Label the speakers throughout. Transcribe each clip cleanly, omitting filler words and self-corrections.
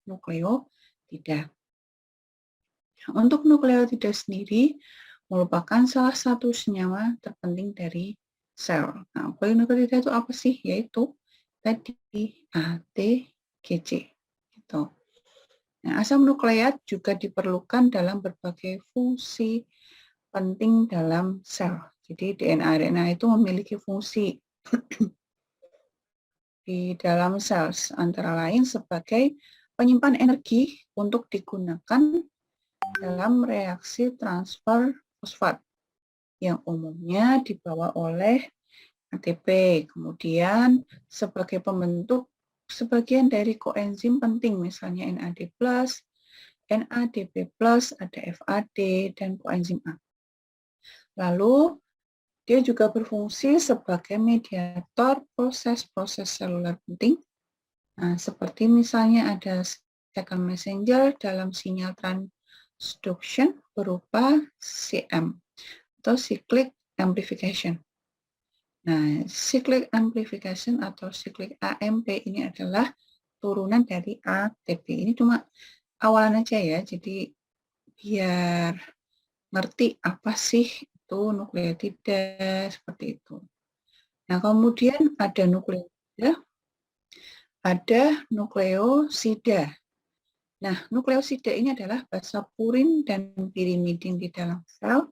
Speaker 1: nukleotida. Untuk nukleotida sendiri merupakan salah satu senyawa terpenting dari sel. Nah, polinukleotida itu apa sih? Yaitu tadi ATGC. Gitu. Nah, asam nukleat juga diperlukan dalam berbagai fungsi penting dalam sel. Jadi DNA-RNA itu memiliki fungsi di dalam sel, antara lain sebagai penyimpan energi untuk digunakan dalam reaksi transfer fosfat yang umumnya dibawa oleh ATP, kemudian sebagai pembentuk sebagian dari koenzim penting, misalnya NAD+, NADP+, ada FAD, dan koenzim A. Lalu, dia juga berfungsi sebagai mediator proses-proses seluler penting, nah, seperti misalnya ada second messenger dalam sinyal transduction berupa CM, atau cyclic amplification. Nah, cyclic amplification atau cyclic AMP ini adalah turunan dari ATP. Ini cuma awalan aja ya, jadi biar ngerti apa sih itu nukleotida, seperti itu. Nah, kemudian ada nukleotida, ada nukleosida. Nah, nukleosida ini adalah basa purin dan pirimidin di dalam sel,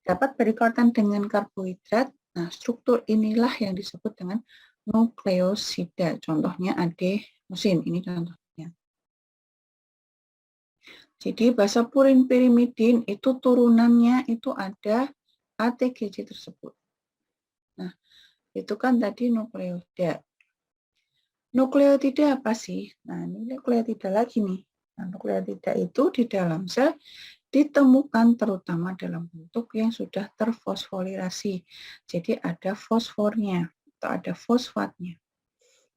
Speaker 1: dapat berikatan dengan karbohidrat. Nah, struktur inilah yang disebut dengan nukleosida. Contohnya adenosin, ini contohnya. Jadi basa purin pirimidin itu turunannya itu ada ATGC tersebut. Nah, itu kan tadi nukleotida. Nukleotida apa sih? Nah, ini nukleotida lagi nih. Nah, nukleotida itu di dalam sel ditemukan terutama dalam bentuk yang sudah terfosforilasi. Jadi ada fosfornya atau ada fosfatnya.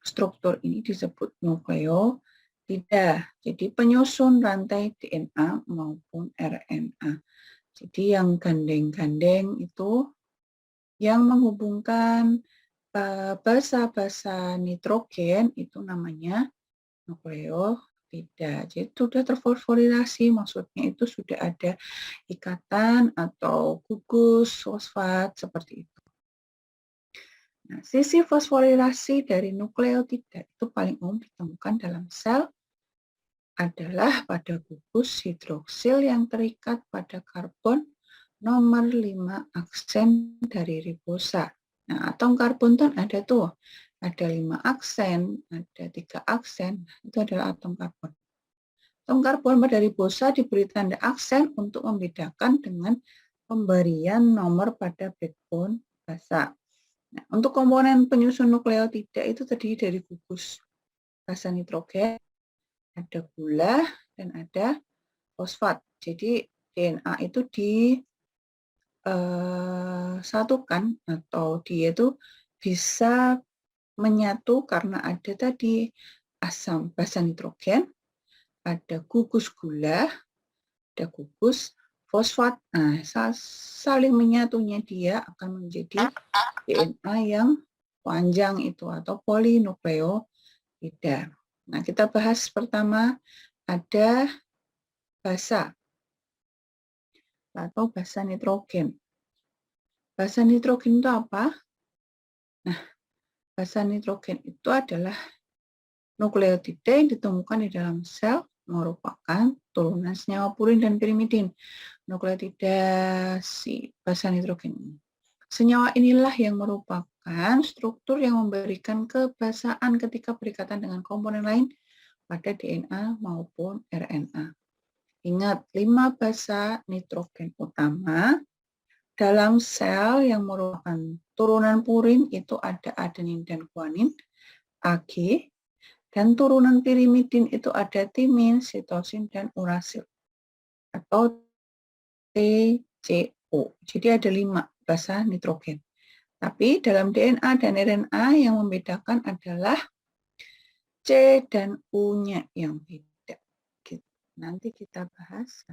Speaker 1: Struktur ini disebut nukleotida. Jadi penyusun rantai DNA maupun RNA. Jadi yang gandeng-gandeng itu yang menghubungkan basa-basa nitrogen itu namanya nukleotida. Jadi sudah terfosforilasi, maksudnya itu sudah ada ikatan atau gugus fosfat seperti itu. Nah, sisi fosforilasi dari nukleotida itu paling umum ditemukan dalam sel adalah pada gugus hidroksil yang terikat pada karbon nomor 5 aksen dari ribosa. Nah, atom karbon itu ada tuh, ada 5 aksen, ada 3 aksen, itu adalah atom karbon. Atom karbon pada ribosa diberi tanda aksen untuk membedakan dengan pemberian nomor pada backbone basa. Nah, untuk komponen penyusun nukleotida itu terdiri dari gugus basa nitrogen, ada gula, dan ada fosfat. Jadi DNA itu disatukan atau dia itu bisa menyatu karena ada tadi asam basa nitrogen, ada gugus gula, ada gugus fosfat. Nah, saling menyatunya dia akan menjadi DNA yang panjang itu atau polinukleotida. Nah, kita bahas pertama ada basa atau basa nitrogen. Basa nitrogen itu apa? Nah, basa nitrogen itu adalah nukleotida yang ditemukan di dalam sel merupakan turunan senyawa purin dan pirimidin. Nukleotida si basa nitrogen ini. Senyawa inilah yang merupakan struktur yang memberikan kebasaan ketika berikatan dengan komponen lain pada DNA maupun RNA. Ingat, 5 basa nitrogen utama dalam sel yang merupakan turunan purin itu ada adenin dan guanin, Ag, dan turunan pirimidin itu ada timin, sitosin, dan urasil atau TCO. Jadi ada 5 basa nitrogen. Tapi dalam DNA dan RNA yang membedakan adalah C dan U-nya yang beda. Nanti kita bahas.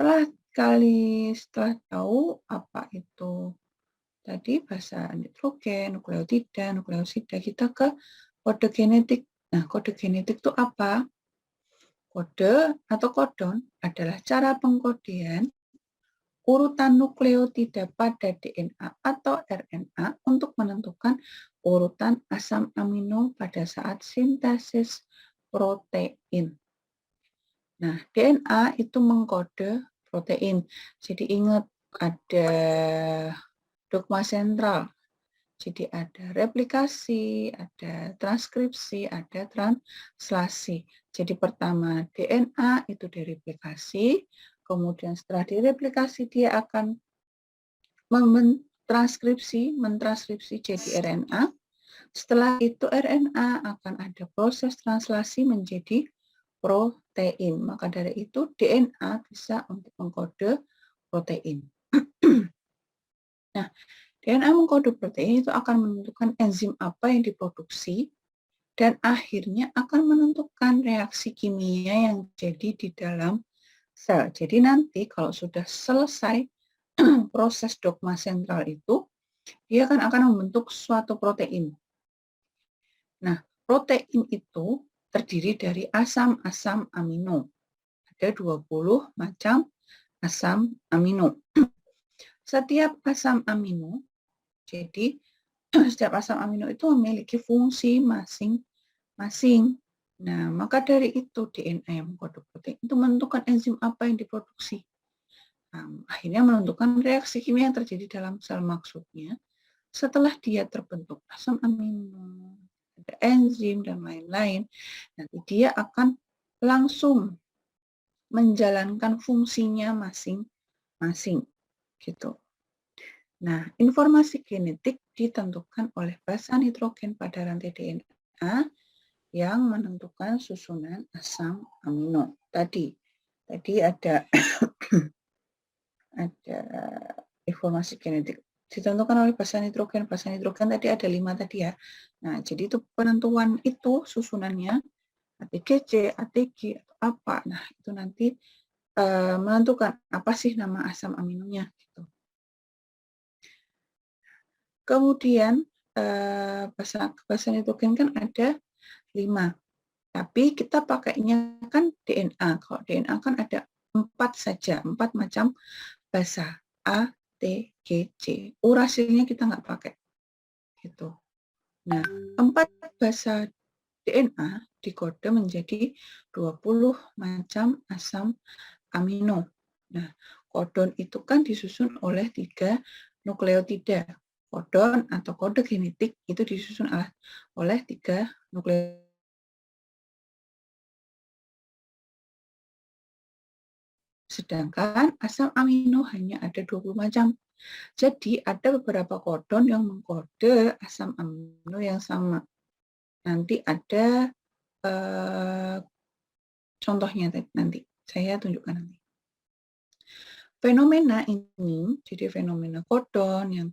Speaker 1: Setelah tahu apa itu tadi basa nitrogen, nukleotida, nukleosida, kita ke Kode genetik. Nah, kode genetik itu apa? Kode atau kodon adalah cara pengkodean urutan nukleotida pada DNA atau RNA untuk menentukan urutan asam amino pada saat sintesis protein. Nah, DNA itu mengkode protein. Jadi ingat ada dogma sentral. Jadi ada replikasi, ada transkripsi, ada translasi. Jadi pertama DNA itu direplikasi, kemudian setelah direplikasi dia akan mentranskripsi jadi RNA. Setelah itu RNA akan ada proses translasi menjadi protein. Maka dari itu DNA bisa untuk mengkode protein. Nah, DNA mengkode protein itu akan menentukan enzim apa yang diproduksi dan akhirnya akan menentukan reaksi kimia yang jadi di dalam sel. Jadi nanti kalau sudah selesai proses dogma sentral itu, dia akan membentuk suatu protein. Nah, protein itu terdiri dari asam-asam amino. Ada 20 macam asam amino. Setiap asam amino, jadi setiap asam amino itu memiliki fungsi masing-masing. Nah, maka dari itu DNA yang mengkode protein itu menentukan enzim apa yang diproduksi. Nah, akhirnya menentukan reaksi kimia yang terjadi dalam sel maksudnya setelah dia terbentuk asam amino, ada enzim dan lain-lain, nanti dia akan langsung menjalankan fungsinya masing-masing gitu. Nah, informasi genetik ditentukan oleh basa nitrogen pada rantai DNA yang menentukan susunan asam amino. Tadi ada ada informasi genetik ditentukan oleh basa nitrogen. Basa nitrogen tadi ada 5 tadi ya. Nah, jadi itu penentuan itu susunannya ATGC, ATG atau apa. Nah, itu nanti menentukan apa sih nama asam aminonya gitu. Kemudian basa nitrogen kan ada 5. Tapi kita pakainya kan DNA. Kalau DNA kan ada 4 saja, 4 macam basa. A, T, G, C. Uracilnya kita nggak pakai. Gitu. Nah, 4 basa DNA dikode menjadi 20 macam asam amino. Nah, kodon itu kan disusun oleh 3 nukleotida. Kodon atau kode genetik itu disusun oleh 3 nukleotida. Sedangkan asam amino hanya ada 20 macam. Jadi ada beberapa kodon yang mengkode asam amino yang sama. Nanti ada contohnya nanti. Saya tunjukkan nanti. Fenomena ini, jadi fenomena kodon yang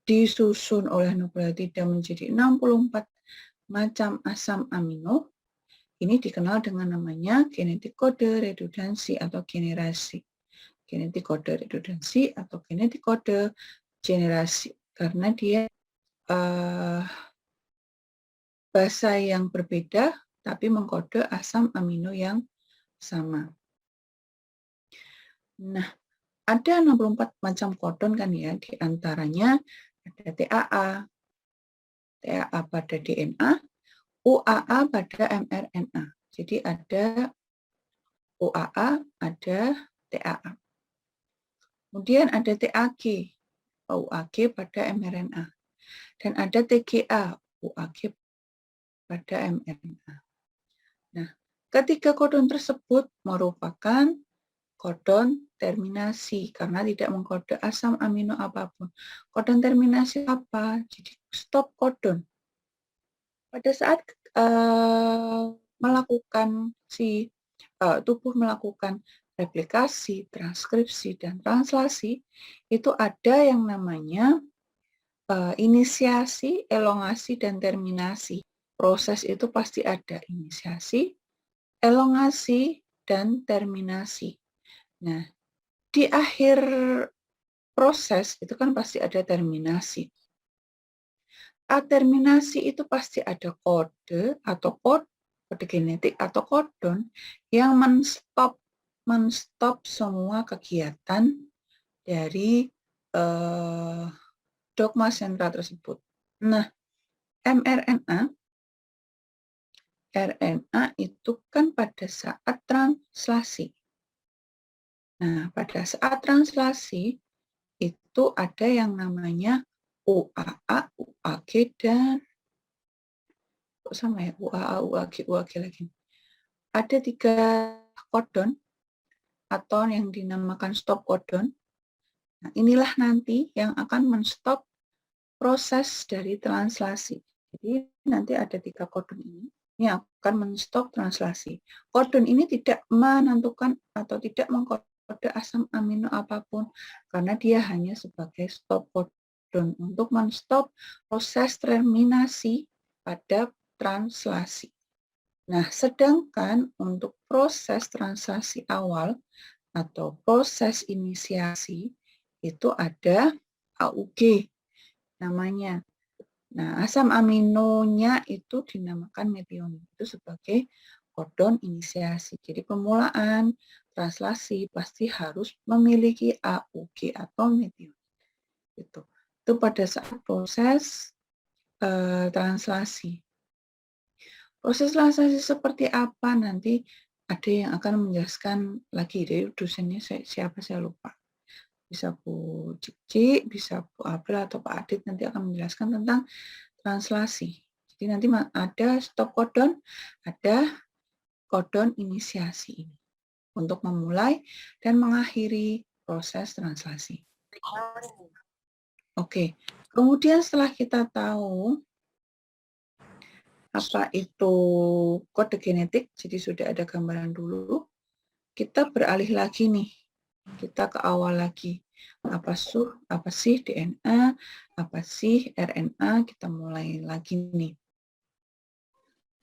Speaker 1: disusun oleh nukleotida menjadi 64 macam asam amino, ini dikenal dengan namanya genetik kode redundansi atau generasi. Genetik kode redundansi atau genetik kode generasi. Karena dia basa yang berbeda, tapi mengkode asam amino yang sama. Nah, ada 64 macam kodon kan ya, diantaranya ada TAA, TAA pada DNA, UAA pada mRNA. Jadi ada UAA, ada TAA. Kemudian ada TAG, UAG pada mRNA. Dan ada TGA, UAG pada mRNA. Nah, ketiga kodon tersebut merupakan kodon terminasi karena tidak mengkode asam amino apapun. Kodon terminasi apa? Jadi stop kodon. Pada saat melakukan tubuh melakukan replikasi, transkripsi, dan translasi, itu ada yang namanya inisiasi, elongasi, dan terminasi. Proses itu pasti ada inisiasi, elongasi, dan terminasi. Nah, di akhir proses itu kan pasti ada terminasi. Saat terminasi itu pasti ada kode atau kode genetik atau kodon yang menstop semua kegiatan dari dogma sentral tersebut. Nah, mRNA RNA itu kan pada saat translasi. Nah, pada saat translasi itu ada yang namanya UAA, UAG, dan kok sama ya, UAA, UAG lagi. Ada 3 kodon atau yang dinamakan stop kodon. Nah, inilah nanti yang akan menstop proses dari translasi. Jadi nanti ada 3 kodon ini akan menstop translasi. Kodon ini tidak menentukan atau tidak mengkode asam amino apapun, karena dia hanya sebagai stop kodon untuk menstop proses terminasi pada translasi. Nah, sedangkan untuk proses translasi awal atau proses inisiasi itu ada AUG namanya. Nah, asam aminonya itu dinamakan metionin, itu sebagai kodon inisiasi. Jadi pemulaan translasi pasti harus memiliki AUG atau metionin. Itu pada saat proses translasi. Proses translasi seperti apa nanti ada yang akan menjelaskan lagi, dari dosennya siapa saya lupa. Bisa Bu Cici, bisa Bu April atau Pak Adit nanti akan menjelaskan tentang translasi. Jadi nanti ada stop kodon, ada kodon inisiasi ini untuk memulai dan mengakhiri proses translasi. Oke, kemudian setelah kita tahu apa itu kode genetik, jadi sudah ada gambaran dulu, kita beralih lagi nih, kita ke awal lagi. Apa sih DNA, apa sih RNA, kita mulai lagi nih.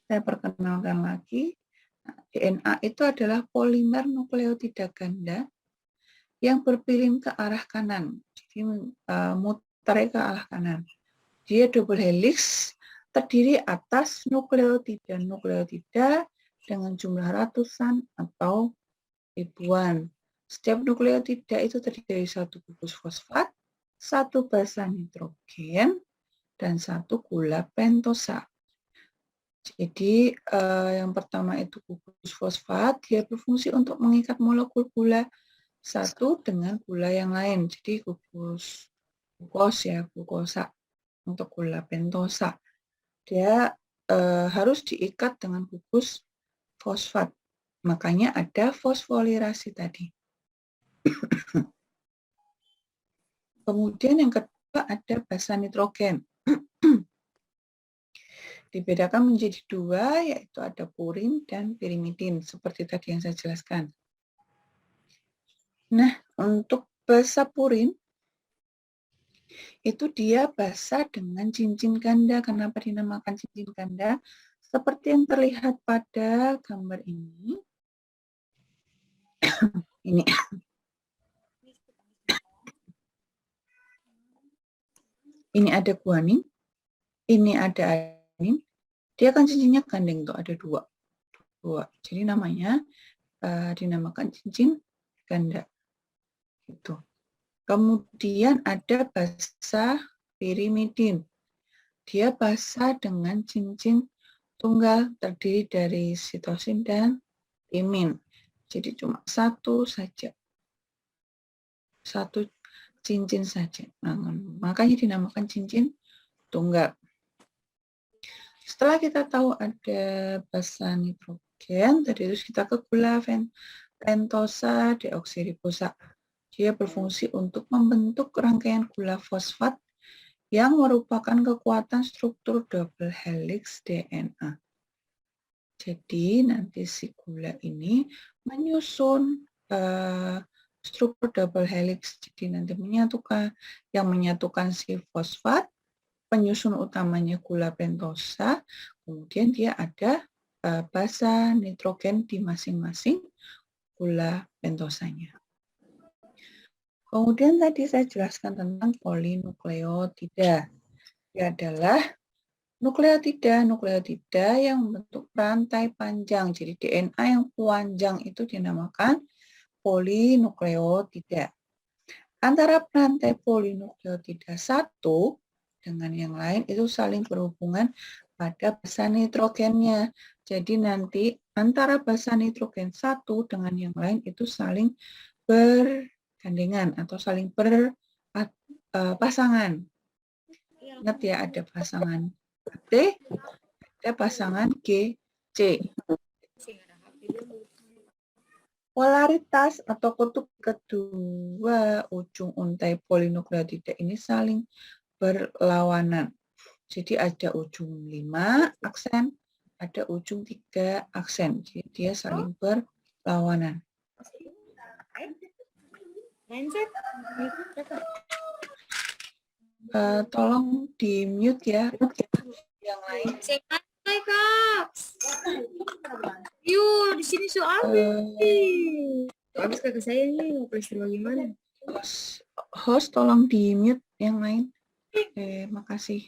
Speaker 1: Saya perkenalkan lagi, DNA itu adalah polimer nukleotida ganda yang berpiling ke arah kanan, jadi muter ke arah kanan. Dia double helix, terdiri atas nukleotida dengan jumlah ratusan atau ribuan. Setiap nukleotida itu terdiri dari 1 gugus fosfat, 1 basa nitrogen, dan 1 gula pentosa. Jadi yang pertama itu gugus fosfat, dia berfungsi untuk mengikat molekul gula satu dengan gula yang lain. Jadi glukosa untuk gula pentosa. Dia harus diikat dengan gugus fosfat. Makanya ada fosforilasi tadi. Kemudian yang kedua ada basa nitrogen. Dibedakan menjadi 2, yaitu ada purin dan pirimidin, seperti tadi yang saya jelaskan. Nah, untuk basa purin, itu dia basa dengan cincin ganda. Kenapa dinamakan cincin ganda? Seperti yang terlihat pada gambar ini. Ini. Ini ada guanin, ini ada adenin. Dia kan cincinnya gandeng tuh, ada 2. Jadi namanya dinamakan cincin ganda. Gitu. Kemudian ada basa pirimidin. Dia basa dengan cincin tunggal, terdiri dari sitosin dan timin. Jadi cuma 1 saja. 1 cincin saja. Nah, makanya dinamakan cincin tunggal. Setelah kita tahu ada basa nitrogen, tadi terus kita ke gula pentosa deoksiribosa. Dia berfungsi untuk membentuk rangkaian gula fosfat yang merupakan kekuatan struktur double helix DNA. Jadi nanti si gula ini menyusun struktur double helix. Jadi nanti yang menyatukan si fosfat, penyusun utamanya gula pentosa, kemudian dia ada basa nitrogen di masing-masing gula pentosanya. Kemudian tadi saya jelaskan tentang polinukleotida. Dia adalah nukleotida. Nukleotida yang membentuk rantai panjang. Jadi DNA yang panjang itu dinamakan polinukleotida. Antara rantai polinukleotida satu dengan yang lain itu saling berhubungan pada basa nitrogennya. Jadi nanti antara basa nitrogen satu dengan yang lain itu saling bergandengan atau saling berpasangan. Ingat ya, ada pasangan T, ada pasangan G, C. Polaritas atau kutub kedua ujung untai polinukleotida ini saling berlawanan. Jadi ada ujung 5 aksen, ada ujung 3 aksen. Jadi dia saling berlawanan. Tolong di mute ya yang lain.
Speaker 2: Yuk, di sini soal. Habis kakak saya nih mau peristiwa gimana?
Speaker 1: Host tolong di mute yang lain. Makasih.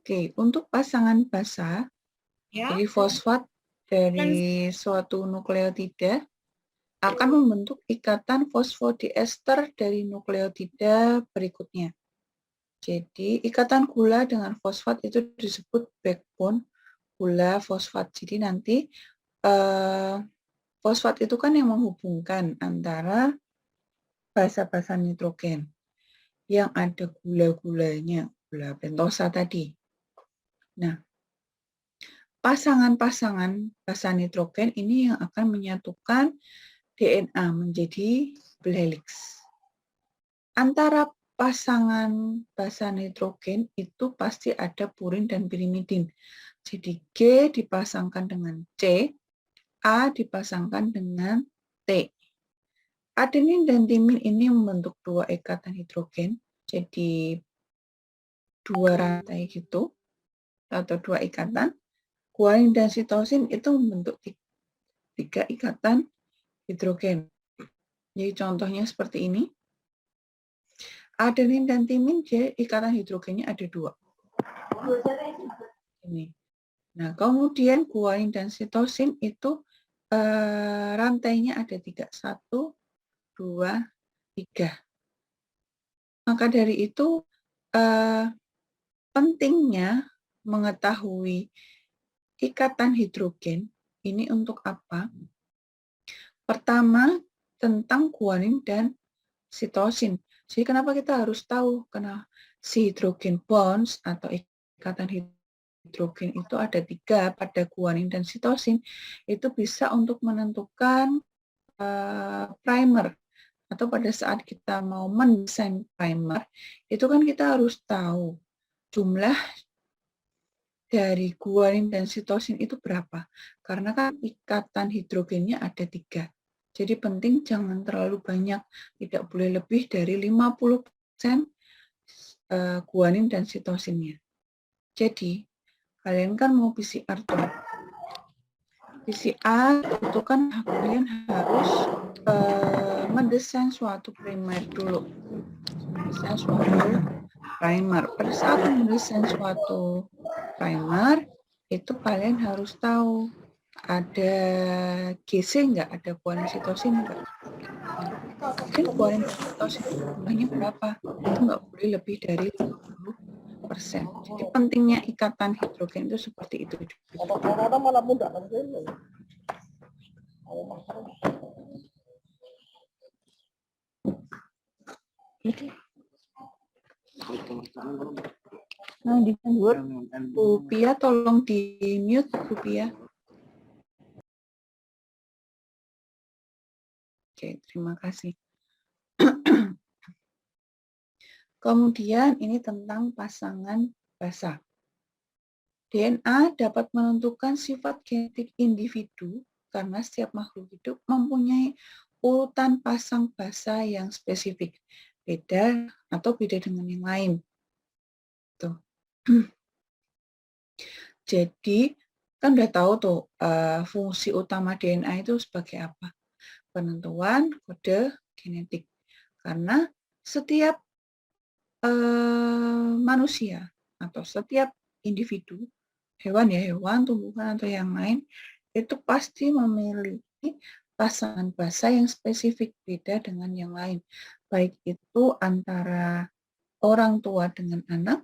Speaker 1: Oke, untuk pasangan basa,
Speaker 2: Ya.
Speaker 1: jadi fosfat dari suatu nukleotida akan membentuk ikatan fosfodiester dari nukleotida berikutnya. Jadi ikatan gula dengan fosfat itu disebut backbone gula fosfat. Jadi nanti fosfat itu kan yang menghubungkan antara basa-basa nitrogen yang ada gula-gulanya, gula pentosa tadi. Nah, pasangan-pasangan basa nitrogen ini yang akan menyatukan DNA menjadi helix. Antara pasangan basa nitrogen itu pasti ada purin dan pirimidin. Jadi G dipasangkan dengan C, A dipasangkan dengan T. Adenin dan timin ini membentuk dua ikatan hidrogen, jadi dua rantai gitu, atau dua ikatan. Guanin dan sitosin itu membentuk tiga ikatan hidrogen. Jadi contohnya seperti ini. Adenin dan timin, ikatan hidrogennya ada dua. Ini. Nah, kemudian guanin dan sitosin itu rantainya ada tiga. 1, 2, 3. Maka dari itu pentingnya mengetahui ikatan hidrogen ini untuk apa? Pertama, tentang guanin dan sitosin. Jadi kenapa kita harus tahu karena si hidrogen bonds atau ikatan hidrogen itu ada 3 pada guanin dan sitosin, itu bisa untuk menentukan primer atau pada saat kita mau mendesain primer, itu kan kita harus tahu jumlah dari guanin dan sitosin itu berapa. Karena kan ikatan hidrogennya ada 3. Jadi penting jangan terlalu banyak, tidak boleh lebih dari 50% guanin dan sitosinnya. Jadi, kalian kan mau PCR tuh. PCR itu kan kalian harus mendesain suatu primer dulu. Mendesain suatu primer. Pada saat mendesain suatu primer, itu kalian harus tahu ada GC enggak, ada guanin sitosin enggak. Mungkin guanin sitosin jumlahnya berapa? Itu enggak boleh lebih dari 50%. Jadi pentingnya ikatan hidrogen itu seperti itu. Nah, di Bu Pia tolong di mute, Bu Pia. Oke, terima kasih. Kemudian ini tentang pasangan basa. DNA dapat menentukan sifat genetik individu karena setiap makhluk hidup mempunyai urutan pasang basa yang spesifik, beda atau beda dengan yang lain. Tuh. Jadi kan udah tahu tuh fungsi utama DNA itu sebagai apa? Penentuan kode genetik. Karena setiap manusia atau setiap individu, hewan ya, hewan, tumbuhan atau yang lain, itu pasti memiliki pasangan bahasa yang spesifik beda dengan yang lain. Baik itu antara orang tua dengan anak,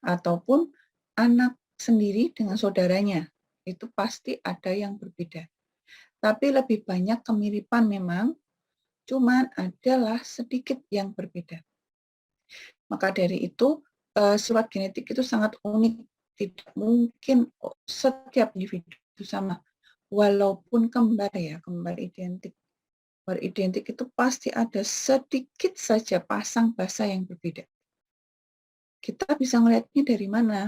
Speaker 1: ataupun anak sendiri dengan saudaranya. Itu pasti ada yang berbeda. Tapi lebih banyak kemiripan memang, cuman adalah sedikit yang berbeda. Maka dari itu, sifat genetik itu sangat unik. Tidak mungkin setiap individu itu sama. Walaupun kembar ya, kembar identik. Kembar identik itu pasti ada sedikit saja pasang bahasa yang berbeda. Kita bisa melihatnya dari mana?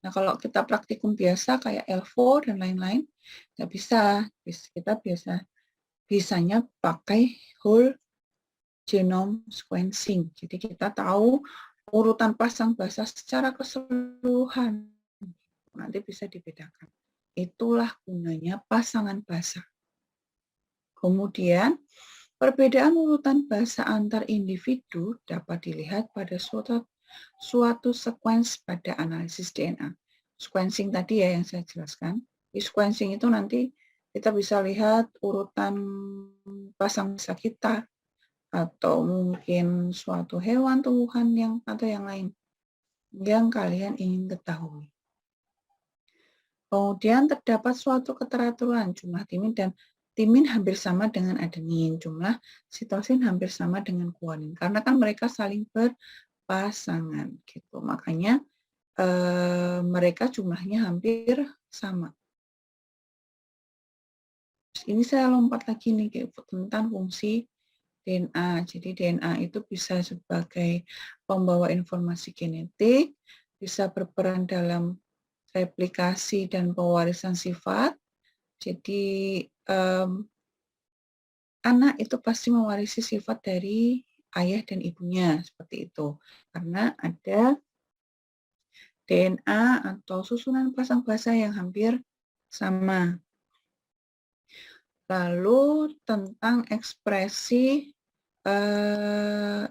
Speaker 1: Nah, kalau kita praktikum biasa kayak L4 dan lain-lain, nggak bisa. Kita bisanya pakai whole genome sequencing. Jadi kita tahu urutan pasang bahasa secara keseluruhan. Nanti bisa dibedakan. Itulah gunanya pasangan bahasa. Kemudian, perbedaan urutan bahasa antar individu dapat dilihat pada suatu sequence pada analisis DNA. Sequencing tadi ya yang saya jelaskan. Di sequencing itu nanti kita bisa lihat urutan pasang bahasa kita, atau mungkin suatu hewan, tumbuhan atau yang lain yang kalian ingin ketahui. Kemudian terdapat suatu keteraturan jumlah timin dan timin hampir sama dengan adenin, jumlah sitosin hampir sama dengan guanin karena kan mereka saling berpasangan gitu. Makanya mereka jumlahnya hampir sama. Ini saya lompat lagi nih tentang fungsi DNA. Jadi DNA itu bisa sebagai pembawa informasi genetik, bisa berperan dalam replikasi dan pewarisan sifat. Jadi anak itu pasti mewarisi sifat dari ayah dan ibunya seperti itu. Karena ada DNA atau susunan pasang bahasa yang hampir sama. Lalu tentang ekspresi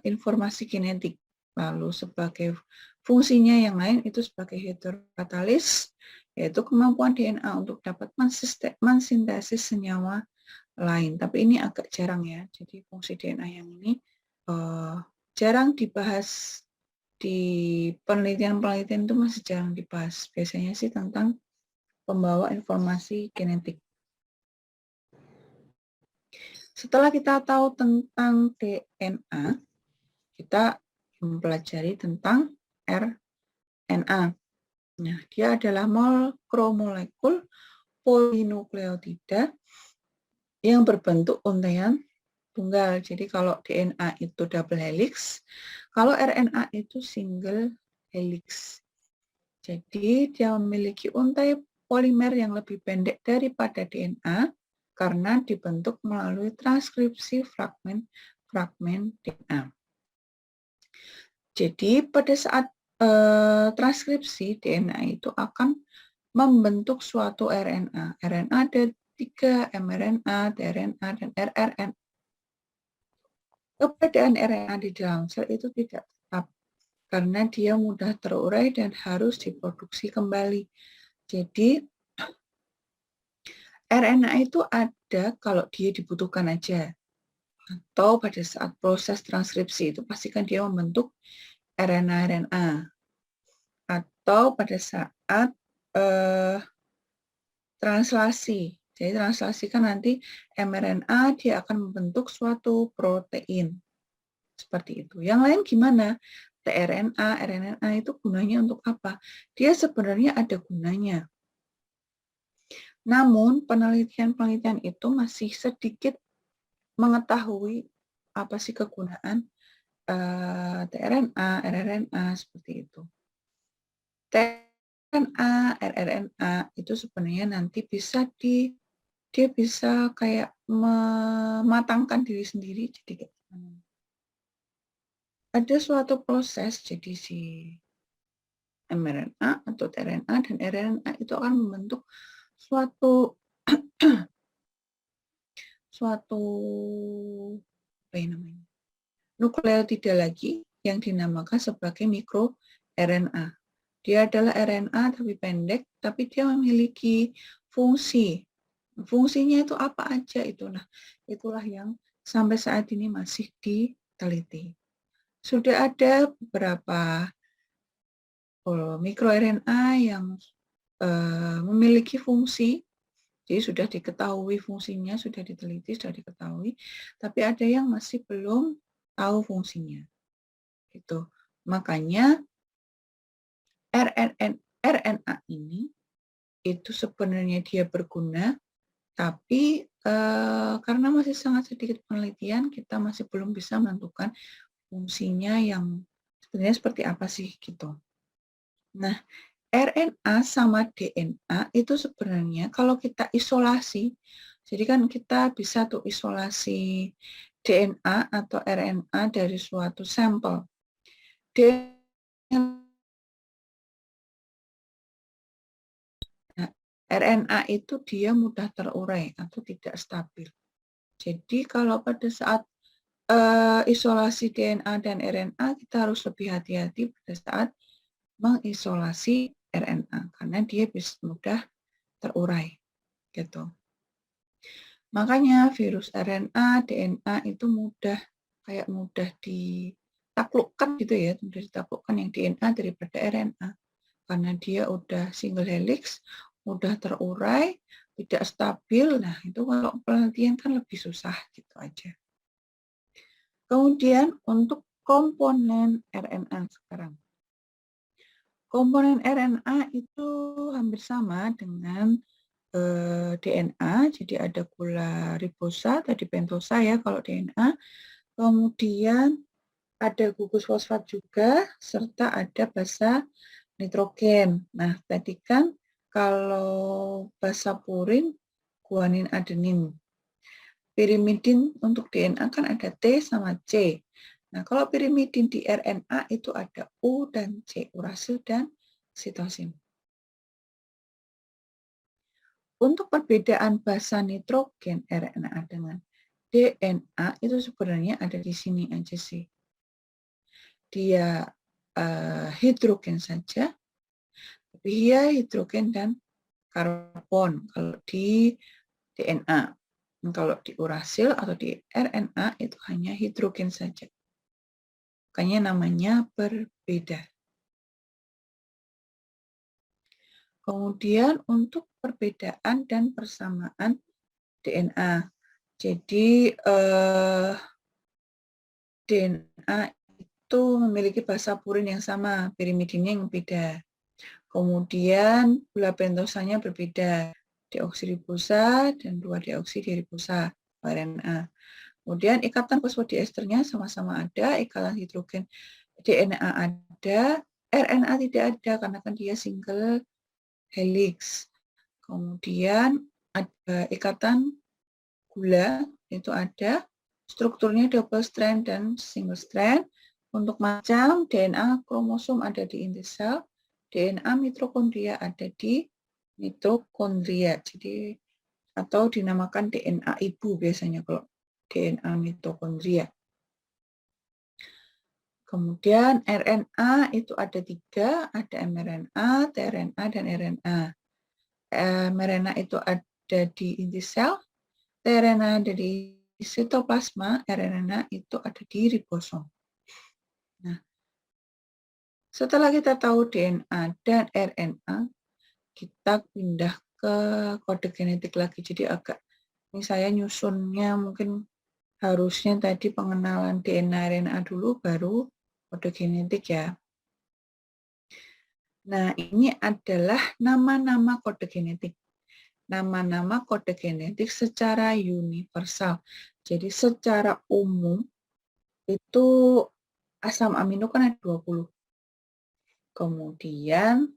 Speaker 1: informasi genetik. Lalu sebagai fungsinya yang lain itu sebagai heterokatalis, yaitu kemampuan DNA untuk dapat mensintesis senyawa lain. Tapi ini agak jarang ya. Jadi fungsi DNA yang ini jarang dibahas di penelitian-penelitian, itu masih jarang dibahas. Biasanya sih tentang pembawa informasi genetik. Setelah kita tahu tentang DNA, kita mempelajari tentang RNA. Nah, dia adalah makromolekul polinukleotida yang berbentuk untaian tunggal. Jadi kalau DNA itu double helix, kalau RNA itu single helix. Jadi dia memiliki untai polimer yang lebih pendek daripada DNA karena dibentuk melalui transkripsi fragmen DNA. Jadi pada saat transkripsi DNA itu akan membentuk suatu RNA. RNA ada 3, mRNA, tRNA, dan rRNA. Keberadaan RNA di dalam sel itu tidak tetap karena dia mudah terurai dan harus diproduksi kembali. Jadi RNA itu ada kalau dia dibutuhkan aja. Atau pada saat proses transkripsi itu pastikan dia membentuk RNA. Atau pada saat translasi. Jadi translasi kan nanti mRNA dia akan membentuk suatu protein. Seperti itu. Yang lain gimana? tRNA, RNA itu gunanya untuk apa? Dia sebenarnya ada gunanya. Namun penelitian-penelitian itu masih sedikit mengetahui apa sih kegunaan tRNA, rRNA seperti itu. tRNA, rRNA itu sebenarnya nanti dia bisa kayak mematangkan diri sendiri. Jadi ada suatu proses, jadi si mRNA atau tRNA dan rRNA itu akan membentuk suatu namanya. Nukleotida lagi yang dinamakan sebagai mikroRNA. Dia adalah RNA tapi pendek, tapi dia memiliki fungsi. Fungsinya itu apa aja itu? Nah, itulah yang sampai saat ini masih diteliti. Sudah ada beberapa mikroRNA yang memiliki fungsi, jadi sudah diketahui fungsinya, sudah diteliti, sudah diketahui, tapi ada yang masih belum tahu fungsinya. Gitu. Makanya RNA ini itu sebenarnya dia berguna, tapi karena masih sangat sedikit penelitian, kita masih belum bisa menentukan fungsinya yang sebenarnya seperti apa sih gitu. Nah, RNA sama DNA itu sebenarnya kalau kita isolasi, jadi kan kita bisa tuh isolasi DNA atau RNA dari suatu sampel. Nah, RNA itu dia mudah terurai atau tidak stabil. Jadi kalau pada saat isolasi DNA dan RNA, kita harus lebih hati-hati pada saat mengisolasi RNA karena dia bisa mudah terurai gitu. Makanya virus RNA, DNA itu mudah ditaklukkan gitu ya, mudah ditaklukkan yang DNA daripada RNA karena dia udah single helix, mudah terurai, tidak stabil. Nah, itu kalau penelitian kan lebih susah gitu aja. Kemudian untuk komponen RNA sekarang. Komponen RNA itu hampir sama dengan DNA, jadi ada gula ribosa, tadi pentosa ya kalau DNA, kemudian ada gugus fosfat juga, serta ada basa nitrogen. Nah, tadi kan kalau basa purin, guanin adenin. Pirimidin untuk DNA kan ada T sama C. Nah, kalau pirimidin di RNA itu ada U dan C, urasil dan sitosin. Untuk perbedaan basa nitrogen RNA dengan DNA itu sebenarnya ada di sini aja sih. Dia hidrogen saja, tapi dia hidrogen dan karbon kalau di DNA. Kalau di urasil atau di RNA itu hanya hidrogen saja. Makanya namanya berbeda. Kemudian untuk perbedaan dan persamaan DNA. Jadi DNA itu memiliki basa purin yang sama, pirimidinnya yang beda. Kemudian gula pentosanya berbeda, deoksiribosa dan 2-deoksiribosa RNA. Kemudian ikatan fosfodiesternya sama-sama ada, ikatan hidrogen DNA ada, RNA tidak ada karena kan dia single helix. Kemudian ada ikatan gula, itu ada, strukturnya double strand dan single strand. Untuk macam DNA kromosom ada di inti sel, DNA mitokondria ada di mitokondria. Jadi atau dinamakan DNA ibu biasanya kalau DNA mitokondria. Kemudian RNA itu ada 3, ada mRNA, tRNA, dan RNA. mRNA itu ada di inti sel, tRNA ada di sitoplasma, RNA itu ada di ribosom. Nah, setelah kita tahu DNA dan RNA, kita pindah ke kode genetik lagi. Jadi agak, ini saya nyusunnya mungkin harusnya tadi pengenalan DNA RNA dulu, baru kode genetik ya. Nah, ini adalah nama-nama kode genetik. Nama-nama kode genetik secara universal. Jadi secara umum itu asam amino kan ada 20. Kemudian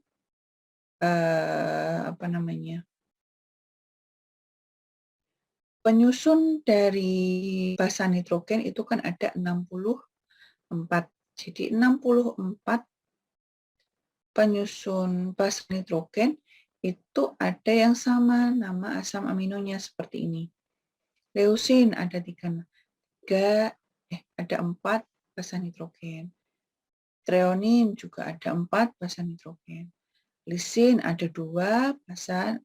Speaker 1: penyusun dari basa nitrogen itu kan ada 64. Jadi 64 penyusun basa nitrogen itu ada yang sama nama asam aminonya seperti ini. Leusin ada 3 ada 4 basa nitrogen. Treonin juga ada 4 basa nitrogen. Lisin ada 2 basa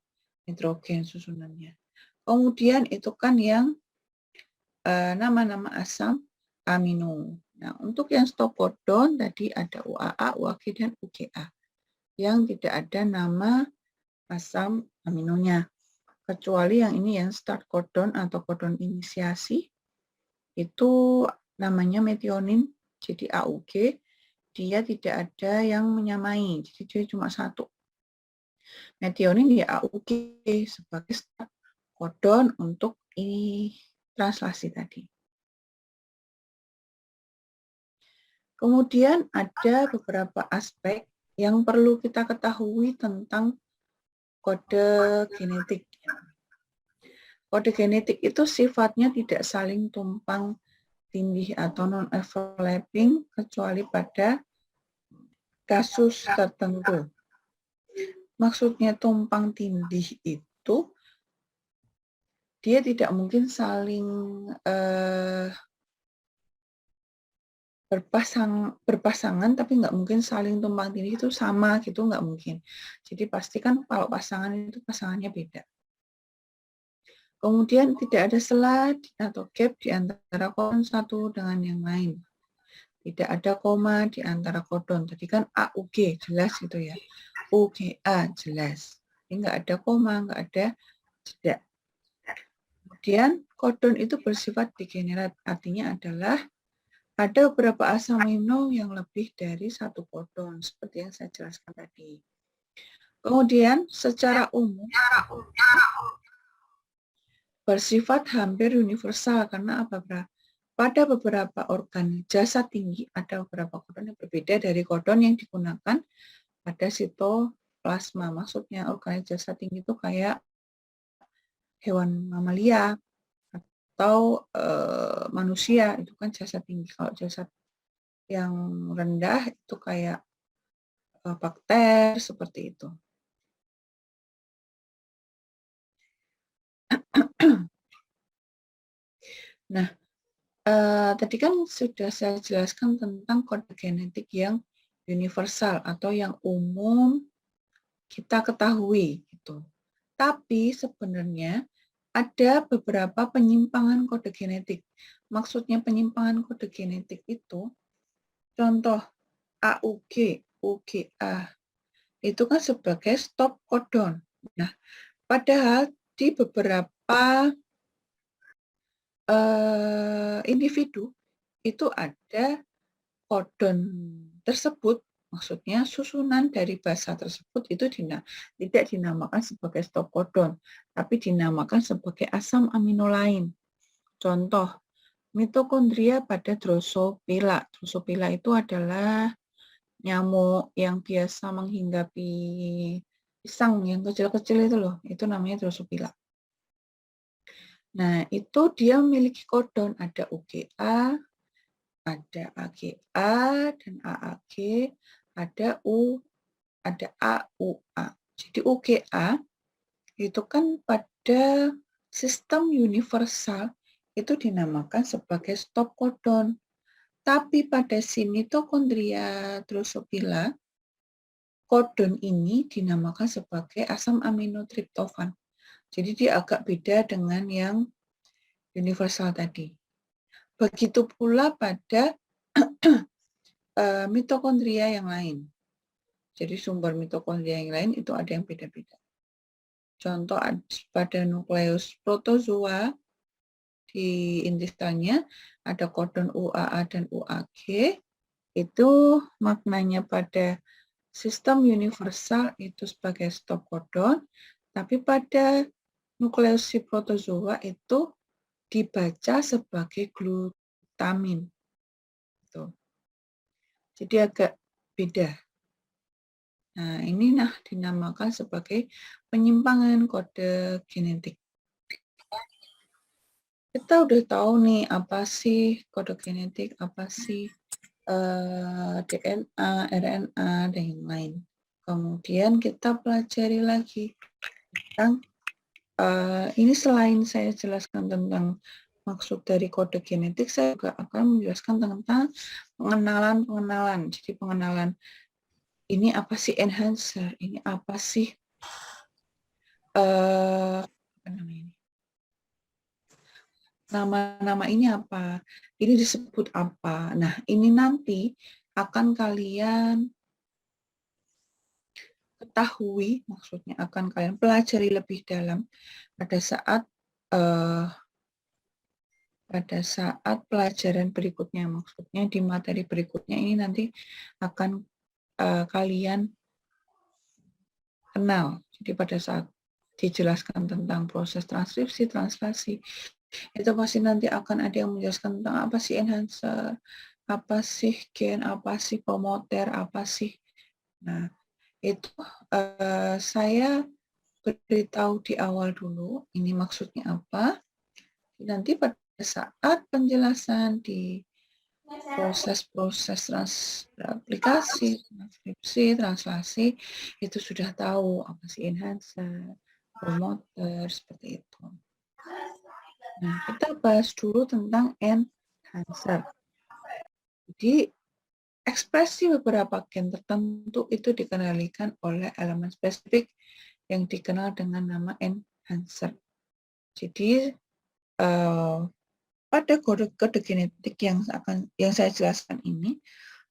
Speaker 1: nitrogen susunannya. Kemudian itu kan yang nama-nama asam amino. Nah, untuk yang stop codon tadi ada UAA, UAG, dan UGA yang tidak ada nama asam aminonya. Kecuali yang ini yang start codon atau codon inisiasi, itu namanya metionin, jadi AUG, dia tidak ada yang menyamai, jadi dia cuma satu. Metionin ya AUG sebagai start codon untuk ini translasi tadi. Kemudian ada beberapa aspek yang perlu kita ketahui tentang kode genetik. Kode genetik itu sifatnya tidak saling tumpang tindih atau non-overlapping kecuali pada kasus tertentu. Maksudnya tumpang tindih itu dia tidak mungkin saling berpasangan tapi nggak mungkin saling tumpang tindih itu sama gitu, nggak mungkin. Jadi pasti kan kalau pasangan itu pasangannya beda. Kemudian tidak ada selat atau gap di antara kodon satu dengan yang lain. Tidak ada koma di antara kodon. Tadi kan AUG jelas gitu ya. UGA jelas. Ini nggak ada koma, nggak ada jeda. Kemudian kodon itu bersifat degenerat. Artinya adalah ada beberapa asam amino yang lebih dari satu kodon, seperti yang saya jelaskan tadi. Kemudian, secara umum, bersifat hampir universal, karena pada beberapa organ jasad tinggi, ada beberapa kodon yang berbeda dari kodon yang digunakan pada sitoplasma. Maksudnya organ jasad tinggi itu kayak hewan mamalia, atau manusia, itu kan jasad tinggi. Kalau jasad yang rendah itu kayak bakter, seperti itu. Nah, tadi kan sudah saya jelaskan tentang kode genetik yang universal atau yang umum kita ketahui gitu. Tapi sebenarnya ada beberapa penyimpangan kode genetik. Maksudnya penyimpangan kode genetik itu, contoh AUG, UGA, itu kan sebagai stop codon. Nah, padahal di beberapa individu itu ada kodon tersebut, maksudnya susunan dari basa tersebut itu tidak dinamakan sebagai stop codon, tapi dinamakan sebagai asam amino lain. Contoh, mitokondria pada Drosophila. Drosophila itu adalah nyamuk yang biasa menghinggapi pisang yang kecil-kecil itu loh, itu namanya Drosophila. Nah, itu dia memiliki kodon, ada UGA, ada AGA dan AAG, ada AUA. Jadi UGA itu kan pada sistem universal itu dinamakan sebagai stop codon. Tapi pada si mitokondria Drosophila, kodon ini dinamakan sebagai asam amino triptofan. Jadi dia agak beda dengan yang universal tadi. Begitu pula pada mitokondria yang lain. Jadi sumber mitokondria yang lain itu ada yang beda-beda. Contoh pada nukleus protozoa di intistalnya ada kodon UAA dan UAG. Itu maknanya pada sistem universal itu sebagai stop codon, tapi pada nukleus si protozoa itu dibaca sebagai glutamin. Jadi agak beda. Nah, ini dinamakan sebagai penyimpangan kode genetik. Kita udah tahu nih apa sih kode genetik, apa sih DNA, RNA, dan yang lain. Kemudian kita pelajari lagi tentang ini selain saya jelaskan tentang maksud dari kode genetik, saya juga akan menjelaskan tentang pengenalan. Jadi pengenalan ini apa sih enhancer, ini apa sih apa namanya ini? Nama-nama ini apa? Ini disebut apa? Nah, ini nanti akan kalian ketahui, maksudnya akan kalian pelajari lebih dalam pada saat pelajaran berikutnya, maksudnya di materi berikutnya ini nanti akan kalian kenal. Jadi pada saat dijelaskan tentang proses transkripsi, translasi, itu pasti nanti akan ada yang menjelaskan tentang apa sih enhancer, apa sih gen, apa sih promoter, apa sih. Nah, itu saya beritahu di awal dulu, ini maksudnya apa. Nanti pada saat penjelasan di proses-proses aplikasi, transkripsi, translasi, itu sudah tahu apa sih enhancer, promoter, seperti itu. Nah, kita bahas dulu tentang enhancer. Jadi, ekspresi beberapa gen tertentu itu dikendalikan oleh elemen spesifik yang dikenal dengan nama enhancer. Jadi, pada kode genetik yang saya jelaskan ini,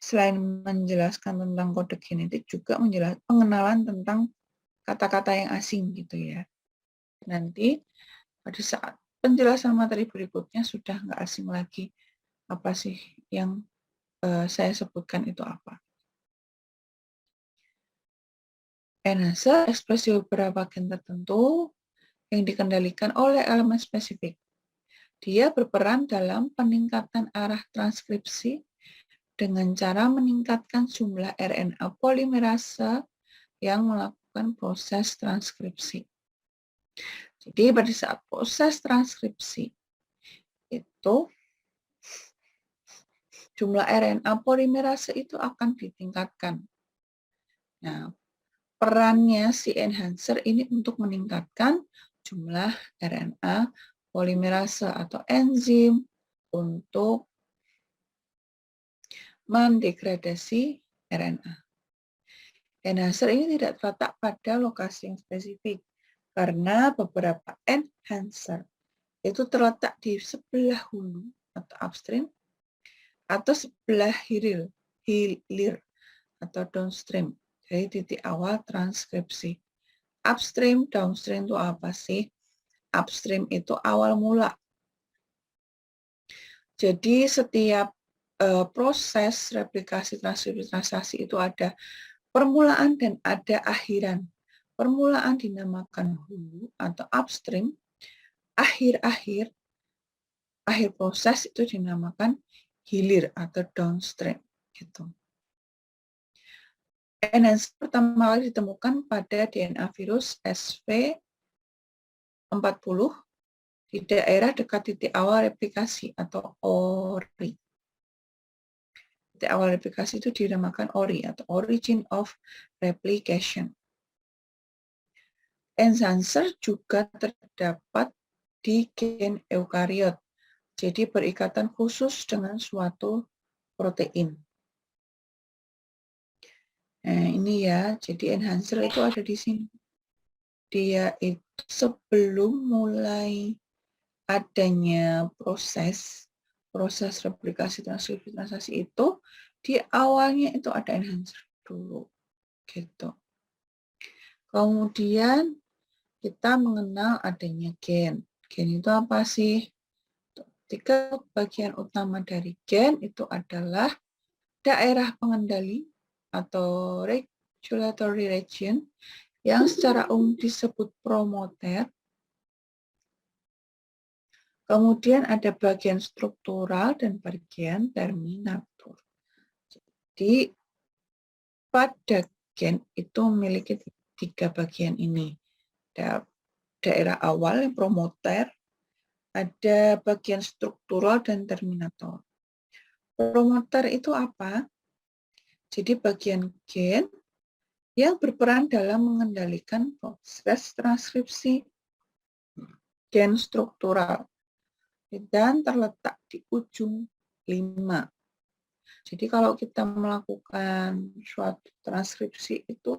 Speaker 1: selain menjelaskan tentang kode genetik, juga menjelaskan pengenalan tentang kata-kata yang asing gitu ya. Nanti pada saat penjelasan materi berikutnya sudah nggak asing lagi apa sih yang saya sebutkan itu apa. Enhancer ekspresi beberapa gen tertentu yang dikendalikan oleh elemen spesifik. Dia berperan dalam peningkatan arah transkripsi dengan cara meningkatkan jumlah RNA polimerase yang melakukan proses transkripsi. Jadi pada saat proses transkripsi itu jumlah RNA polimerase itu akan ditingkatkan. Nah, perannya si enhancer ini untuk meningkatkan jumlah RNA polimerase atau enzim untuk mendegradasi RNA. Enhancer ini tidak terletak pada lokasi yang spesifik karena beberapa enhancer itu terletak di sebelah hulu atau upstream atau sebelah hilir atau downstream. Jadi titik awal transkripsi. Upstream, downstream itu apa sih? Upstream itu awal mula. Jadi setiap proses replikasi, transkripsi, translasi itu ada permulaan dan ada akhiran. Permulaan dinamakan hulu atau upstream. Akhir proses itu dinamakan hilir atau downstream. Gitu. Enhancer pertama kali ditemukan pada DNA virus SV40 di daerah dekat titik awal replikasi atau ORI. Titik awal replikasi itu dinamakan ORI atau origin of replication. Enhancer juga terdapat di gen eukariot, jadi berikatan khusus dengan suatu protein. Nah, ini ya, jadi enhancer itu ada di sini. Dia itu sebelum mulai adanya proses replikasi, transkripsi, translasi itu, di awalnya itu ada enhancer dulu. Gitu. Kemudian kita mengenal adanya gen. Gen itu apa sih? Tiga bagian utama dari gen itu adalah daerah pengendali atau regulatory region yang secara umum disebut promoter. Kemudian ada bagian struktural dan bagian terminator. Jadi pada gen itu memiliki tiga bagian ini. Daerah awal yang promoter, ada bagian struktural dan terminator. Promoter itu apa? Jadi bagian gen yang berperan dalam mengendalikan proses transkripsi gen struktural. dan terletak di ujung 5. Jadi kalau kita melakukan suatu transkripsi itu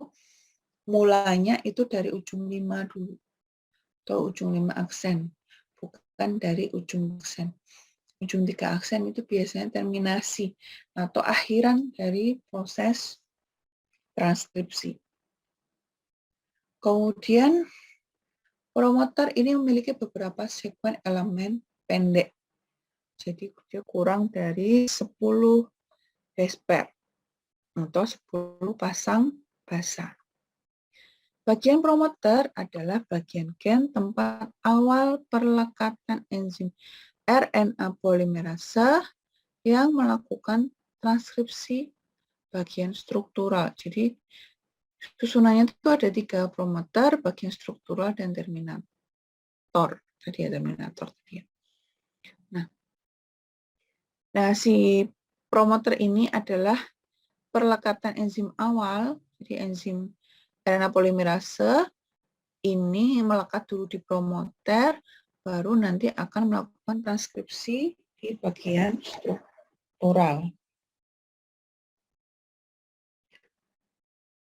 Speaker 1: mulanya itu dari ujung 5 dulu, atau ujung 5 aksen, bukan dari ujung aksen. Ujung 3 aksen itu biasanya terminasi atau akhiran dari proses transkripsi. Kemudian promoter ini memiliki beberapa sekuen elemen pendek. Jadi dia kurang dari 10 hesper atau 10 pasang basa. Bagian promoter adalah bagian gen tempat awal perlekatan enzim RNA polimerase yang melakukan transkripsi bagian struktural. Jadi susunannya itu ada 3, promoter, bagian struktural, dan terminator. Tadi ya terminator tadi ya. Nah, si promoter ini adalah perlekatan enzim awal, jadi enzim RNA polimerase ini melekat dulu di promoter, baru nanti akan melakukan transkripsi di bagian struktural.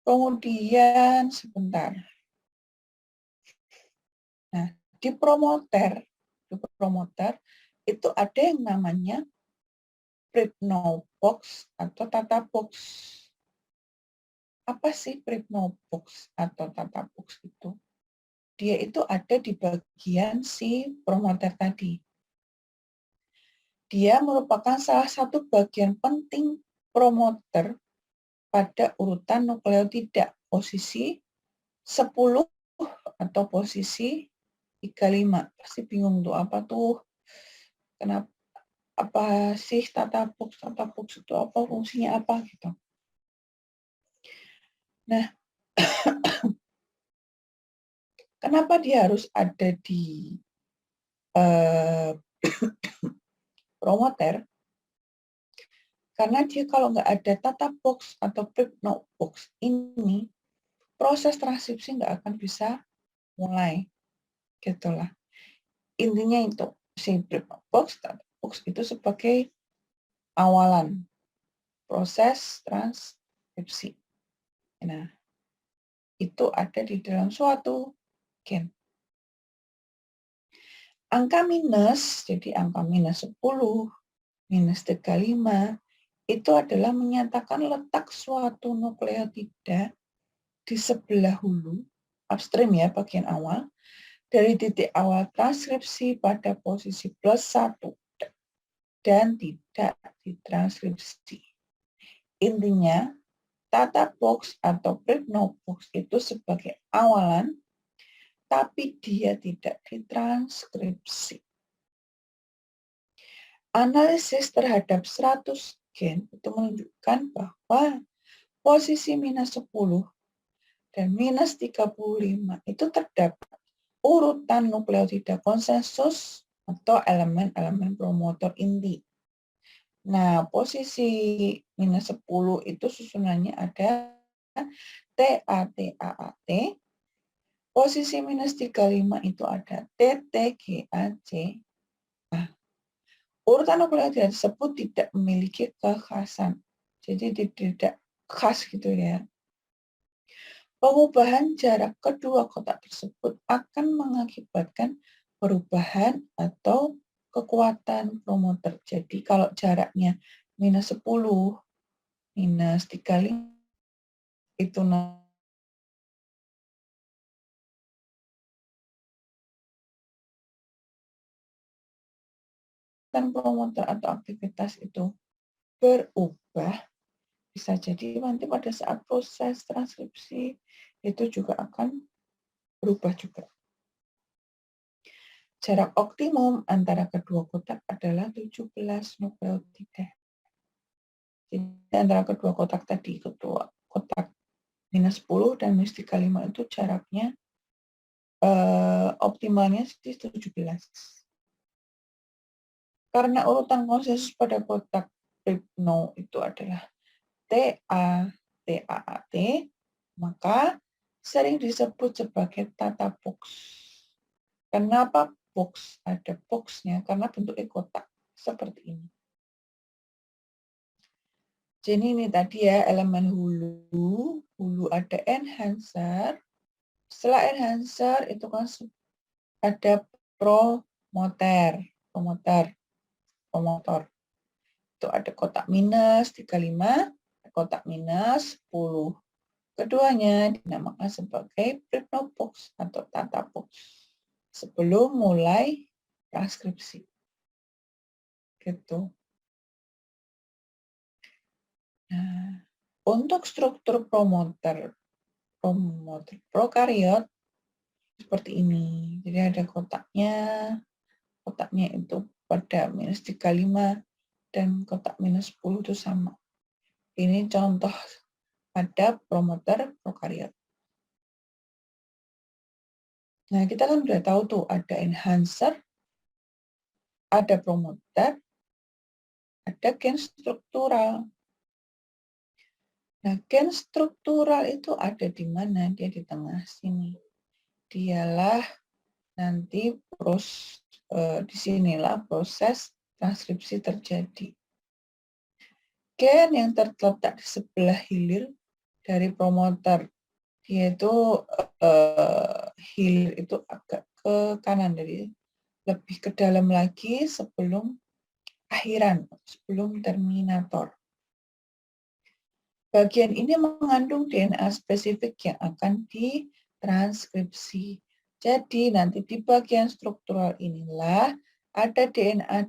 Speaker 1: Kemudian sebentar. Nah, di promoter itu ada yang namanya Pribnow box atau Tata box. Apa sih Pribnow box atau Tata box itu? Dia itu ada di bagian si promoter tadi. Dia merupakan salah satu bagian penting promoter pada urutan nukleotida posisi 10 atau posisi 35. Pasti bingung tuh apa tuh? Kenapa, apa sih Tata box itu apa, fungsinya apa gitu. Nah, kenapa dia harus ada di promoter? Karena dia kalau nggak ada Tata box atau Pribnow box ini, proses transkripsi nggak akan bisa mulai. Gitulah. Intinya itu, si Pribnow box, Tata box itu sebagai awalan proses transkripsi. Nah, itu ada di dalam suatu gen. Angka minus, jadi angka minus 10, minus 35, itu adalah menyatakan letak suatu nukleotida di sebelah hulu, upstream ya, bagian awal, dari titik awal transkripsi pada posisi +1 dan tidak ditranskripsi. Intinya, Tata box atau Pribnow box itu sebagai awalan, tapi dia tidak ditranskripsi. Analisis terhadap 100 gen itu menunjukkan bahwa posisi minus 10 dan minus 35 itu terdapat urutan nukleotida konsensus atau elemen-elemen promotor inti. Nah, posisi minus 10 itu susunannya ada TATAAT. Posisi minus 35 itu ada TTGAC. Nah, urutan nukleotida tersebut tidak memiliki kekhasan. Jadi tidak khas gitu ya. Pengubahan jarak kedua kotak tersebut akan mengakibatkan perubahan atau kekuatan promoter. Jadi kalau jaraknya minus 10, minus 35, itu promoter atau aktivitas itu berubah, bisa jadi nanti pada saat proses transkripsi itu juga akan berubah juga. Jarak optimum antara kedua kotak adalah 17 nukleotida. Jadi antara kedua kotak tadi, kedua kotak minus 10 dan minus 35 itu jaraknya optimalnya 17. Karena urutan konsensus pada kotak Pribnow itu adalah TATAAT, maka sering disebut sebagai Tata box. Kenapa box, ada boxnya karena bentuknya kotak seperti ini. Jadi ini tadi ya elemen hulu ada enhancer. Setelah enhancer itu kan ada promoter. Itu ada kotak minus 35, kotak minus 10. Keduanya dinamakan sebagai prepno box atau tata box sebelum mulai transkripsi. Gitu. Nah, untuk struktur promoter prokariot seperti ini. Jadi ada kotaknya itu pada minus 35 dan kotak minus 10 itu sama. Ini contoh pada promoter prokariot. Nah, kita kan udah tahu tuh ada enhancer, ada promoter, ada gen struktural. Nah, gen struktural itu ada di mana? Dia di tengah sini. Dialah nanti disinilah proses transkripsi terjadi. Gen yang terletak di sebelah hilir dari promoter, yaitu hilir itu agak ke kanan, dari lebih ke dalam lagi sebelum akhiran, sebelum terminator. Bagian ini mengandung DNA spesifik yang akan ditranskripsi. Jadi nanti di bagian struktural inilah ada DNA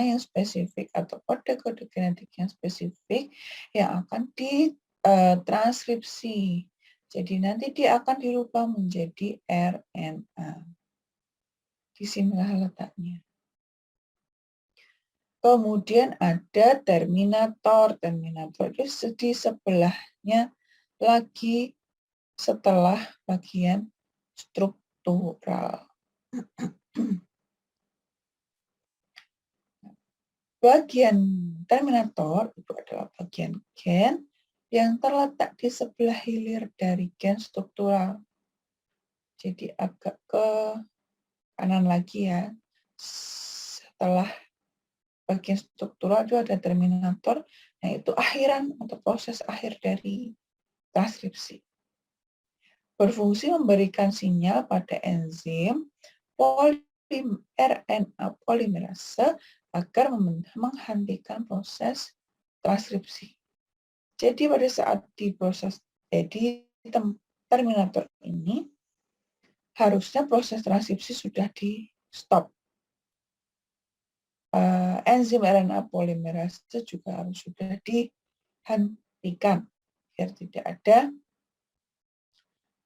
Speaker 1: yang spesifik atau kode-kode genetik yang spesifik yang akan ditranskripsi. Jadi nanti dia akan dirubah menjadi RNA. Disinilah letaknya. Kemudian ada terminator. Terminator itu di sebelahnya lagi setelah bagian struktural. Bagian terminator itu adalah bagian gen yang terletak di sebelah hilir dari gen struktural. Jadi agak ke kanan lagi ya. Setelah bagian struktural itu ada terminator, yaitu akhiran atau proses akhir dari transkripsi. Berfungsi memberikan sinyal pada enzim RNA polimerase agar menghentikan proses transkripsi. Jadi pada saat di terminator ini harusnya proses transkripsi sudah di stop. Enzim RNA polimerase juga harus sudah dihentikan biar tidak ada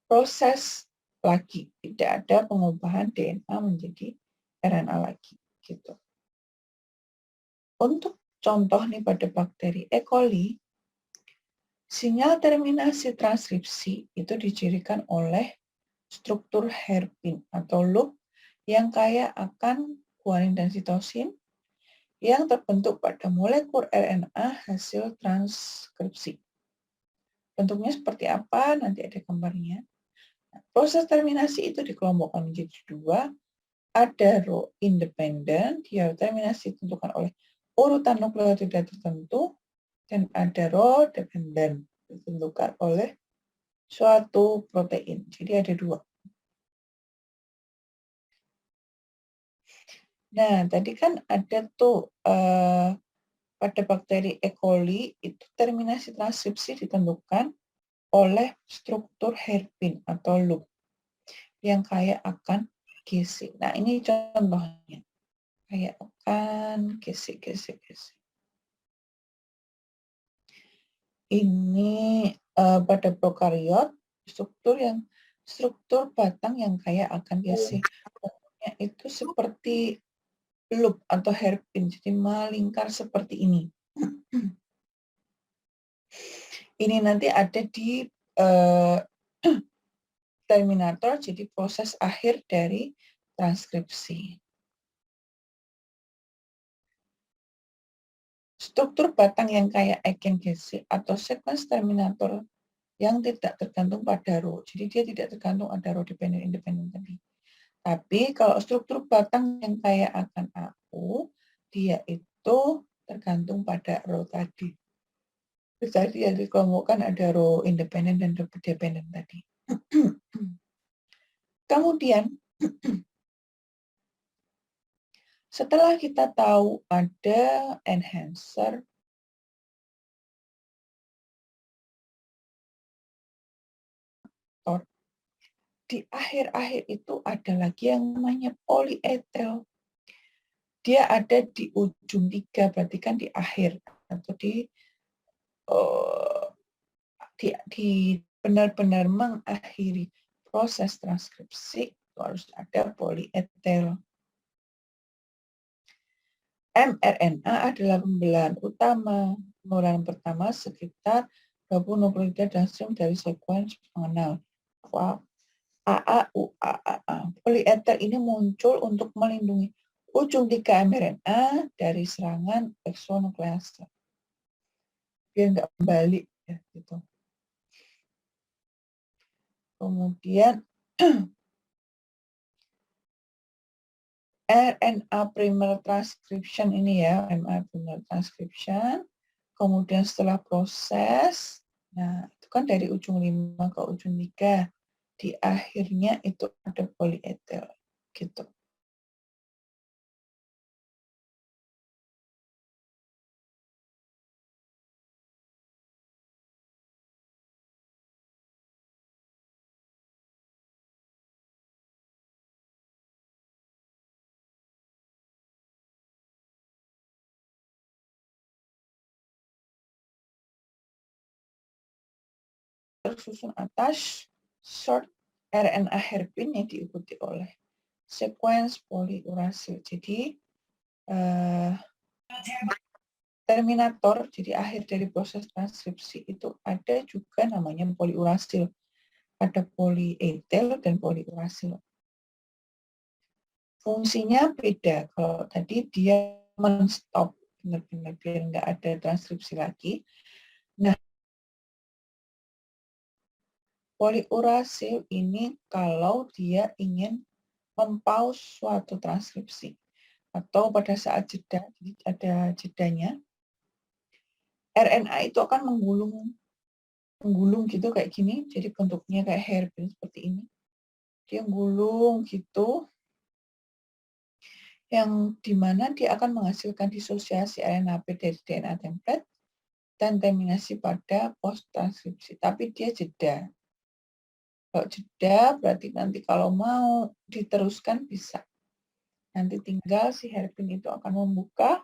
Speaker 1: proses lagi, tidak ada pengubahan DNA menjadi RNA lagi, gitu. Untuk contoh nih pada bakteri E. coli, sinyal terminasi transkripsi itu dicirikan oleh struktur hairpin atau loop yang kaya akan guanin dan sitosin yang terbentuk pada molekul RNA hasil transkripsi. Bentuknya seperti apa? Nanti ada gambarnya. Proses terminasi itu dikelompokkan menjadi dua. Ada row independen, dia terminasi ditentukan oleh urutan nukleotida tertentu, dan ada row dependen, ditentukan oleh suatu protein. Jadi ada dua. Nah, tadi kan ada tuh pada bakteri E. coli itu terminasi transkripsi ditentukan oleh struktur hairpin atau loop yang kaya akan GC. Nah, ini contohnya. Kaya akan GC. Ini pada prokariot struktur batang yang kaya akan GC. Bentuknya itu seperti loop atau hairpin, jadi melingkar seperti ini. Ini nanti ada di terminator, jadi proses akhir dari transkripsi. Struktur batang yang kaya eigenGC atau sequence terminator yang tidak tergantung pada row. Jadi dia tidak tergantung ada row dependent independent tadi. Tapi kalau struktur batang yang kaya akan aku, dia itu tergantung pada row tadi. Tadi yang dikelompokkan ada row independen dan row dependen tadi. Kemudian, setelah kita tahu ada enhancer, di akhir-akhir itu ada lagi yang namanya polyetel. Dia ada di ujung 3, berarti kan di akhir atau di benar-benar mengakhiri proses transkripsi itu harus ada polyetel. mRNA adalah pembelahan utama. Pembelahan pertama sekitar 20-23 downstream dari sekuens pengenal. AAUAAA. Polyetel ini muncul untuk melindungi ujung 3 mRNA dari serangan eksonuklease. Biar nggak kembali ya, gitu. Kemudian RNA primer transcription ini ya, RNA primer transcription. Kemudian setelah proses, nah itu kan dari ujung 5 ke ujung 3. Di akhirnya itu ada polyetel gitu. Tersusun atas short RNA hairpin yang diikuti oleh sekuens poliurasil. Jadi terminator, jadi akhir dari proses transkripsi itu ada juga namanya poliurasil. Ada polyetel dan poliurasil. Fungsinya beda. Kalau tadi dia men-stop benar-benar biar nggak ada transkripsi lagi. Nah, poliurasil ini kalau dia ingin mempause suatu transkripsi atau pada saat jeda, jadi ada jedanya, RNA itu akan menggulung gitu kayak gini, jadi bentuknya kayak hairpin seperti ini. Dia gulung gitu, yang dimana dia akan menghasilkan disosiasi RNA dari DNA template dan terminasi pada post transkripsi. Tapi dia jeda. Kalau jeda berarti nanti kalau mau diteruskan bisa. Nanti tinggal si hairpin itu akan membuka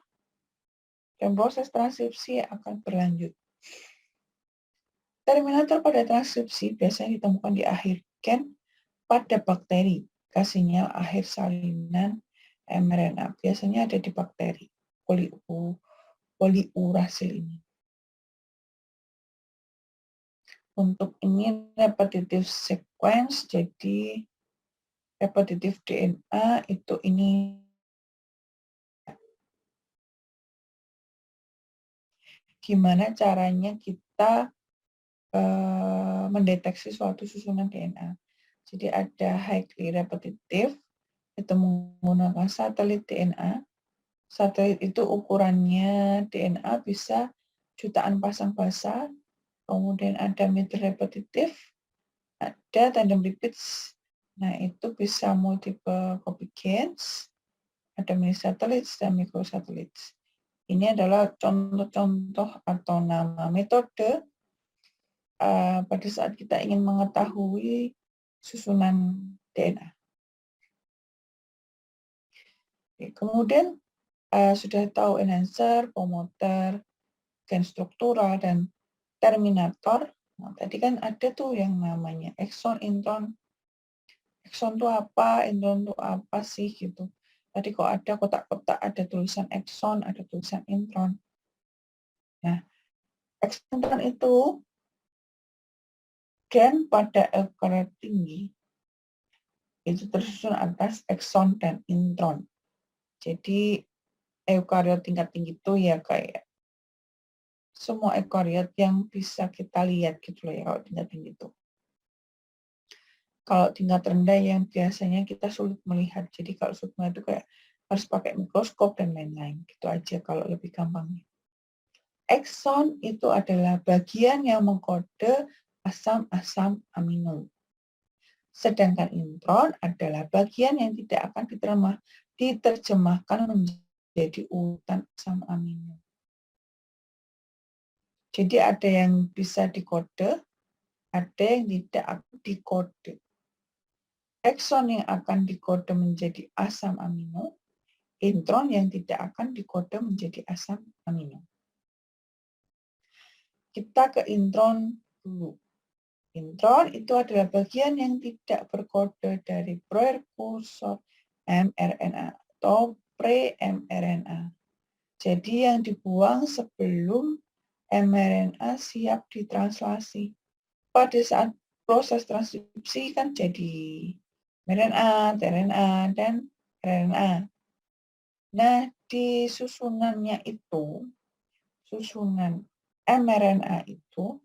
Speaker 1: dan proses transkripsi akan berlanjut. Terminator pada transkripsi biasanya ditemukan di akhir gen pada bakteri. Sinyal akhir salinan mRNA. Biasanya ada di bakteri poliurasil ini. Untuk ini repetitive sequence, jadi repetitive DNA itu ini gimana caranya kita mendeteksi suatu susunan DNA. Jadi ada highly repetitive, itu menggunakan satelit DNA. Satelit itu ukurannya DNA bisa jutaan pasang basa. Kemudian ada mid repetitive, ada tandem repeats. Nah, itu bisa multiple copy gains, ada mini satellites dan microsatellites. Ini adalah contoh-contoh atau nama metode pada saat kita ingin mengetahui susunan DNA. Kemudian sudah tahu enhancer, promoter, gen struktural, dan terminator. Nah, tadi kan ada tuh yang namanya exon, intron. Exon itu apa, intron itu apa sih gitu. Tadi kok ada kotak-kotak, ada tulisan exon, ada tulisan intron. Nah, exon itu gen pada eukariot tinggi itu tersusun atas exon dan intron. Jadi eukariot tingkat tinggi itu ya kayak semua eukariot yang bisa kita lihat gitu loh ya kalau tingkat tinggi itu. kalau tingkat rendah yang biasanya kita sulit melihat. Jadi kalau sulit melihat itu kayak harus pakai mikroskop dan lain-lain. Gitu aja kalau lebih gampangnya. Ekson itu adalah bagian yang mengkode asam-asam amino. Sedangkan intron adalah bagian yang tidak akan diterjemahkan menjadi urutan asam amino. Jadi ada yang bisa dikode, ada yang tidak dikode. Ekson yang akan dikode menjadi asam amino, intron yang tidak akan dikode menjadi asam amino. Kita ke intron dulu. Intron itu adalah bagian yang tidak berkode dari prekursor mRNA atau pre-mRNA. Jadi yang dibuang sebelum mRNA siap ditranslasi. Pada saat proses transkripsi kan jadi mRNA, tRNA, dan RNA. Nah, di susunannya itu, susunan mRNA itu,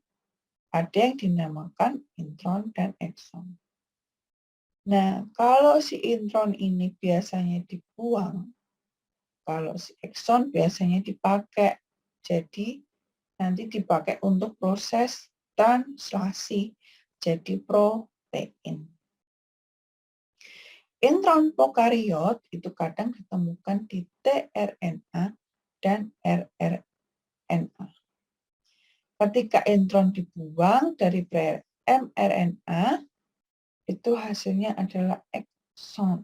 Speaker 1: ada yang dinamakan intron dan ekson. Nah, kalau si intron ini biasanya dibuang, kalau si ekson biasanya dipakai. Jadi, nanti dipakai untuk proses translasi jadi protein. Intron prokariot itu kadang ditemukan di tRNA dan rRNA. Ketika intron dibuang dari mRNA, itu hasilnya adalah ekson.